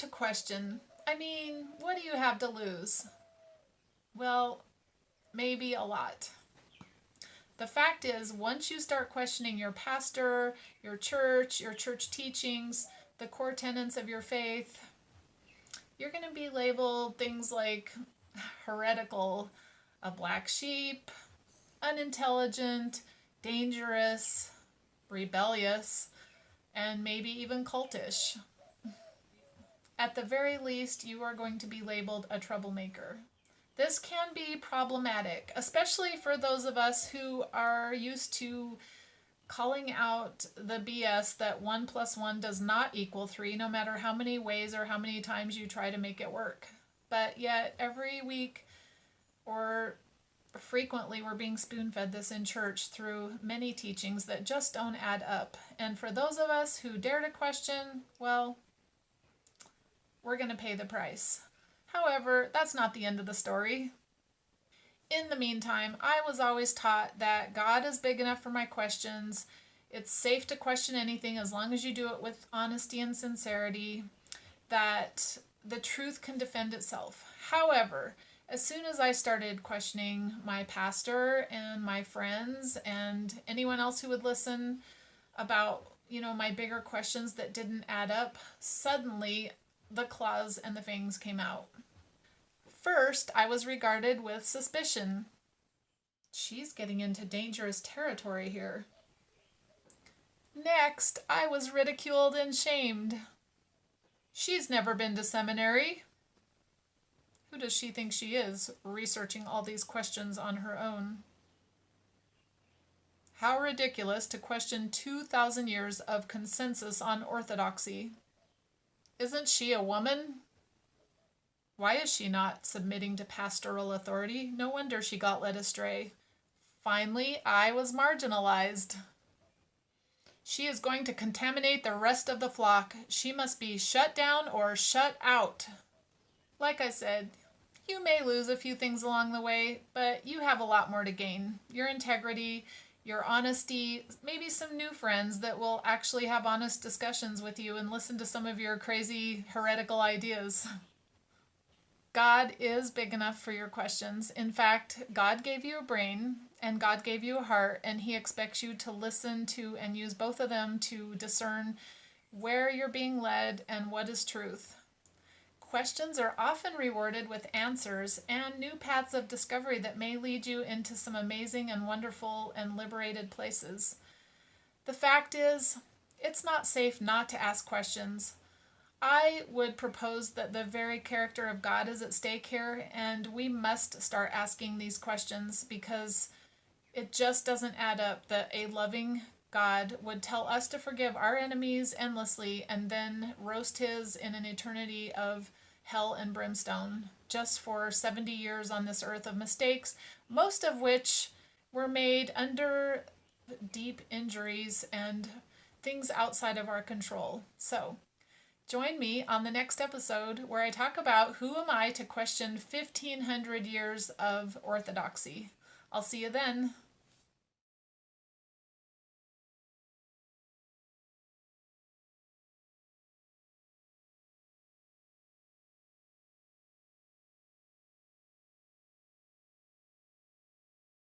to question, I mean, what do you have to lose? Well, maybe a lot. The fact is, once you start questioning your pastor, your church teachings, the core tenets of your faith, you're going to be labeled things like heretical, a black sheep, unintelligent, dangerous, rebellious, and maybe even cultish. At the very least, you are going to be labeled a troublemaker. This can be problematic, especially for those of us who are used to calling out the BS that 1 plus 1 does not equal 3, no matter how many ways or how many times you try to make it work. But yet, every week or frequently, we're being spoon fed this in church through many teachings that just don't add up. And for those of us who dare to question, well, we're going to pay the price. However, that's not the end of the story. In the meantime, I was always taught that God is big enough for my questions. It's safe to question anything as long as you do it with honesty and sincerity, that the truth can defend itself. However, as soon as I started questioning my pastor and my friends and anyone else who would listen about, my bigger questions that didn't add up, suddenly the claws and the fangs came out. First, I was regarded with suspicion. She's getting into dangerous territory here. Next, I was ridiculed and shamed. She's never been to seminary. Who does she think she is, researching all these questions on her own? How ridiculous to question 2,000 years of consensus on orthodoxy. Isn't she a woman? Why is she not submitting to pastoral authority? No wonder she got led astray. Finally, I was marginalized. She is going to contaminate the rest of the flock. She must be shut down or shut out. Like I said, you may lose a few things along the way, but you have a lot more to gain. Your integrity, your honesty, maybe some new friends that will actually have honest discussions with you and listen to some of your crazy heretical ideas. God is big enough for your questions. In fact, God gave you a brain and God gave you a heart, and He expects you to listen to and use both of them to discern where you're being led and what is truth. Questions are often rewarded with answers and new paths of discovery that may lead you into some amazing and wonderful and liberated places. The fact is, it's not safe not to ask questions. I would propose that the very character of God is at stake here, and we must start asking these questions because it just doesn't add up that a loving God would tell us to forgive our enemies endlessly and then roast His in an eternity of hell and brimstone just for 70 years on this earth of mistakes, most of which were made under deep injuries and things outside of our control. So, join me on the next episode where I talk about who am I to question 1,500 years of orthodoxy. I'll see you then.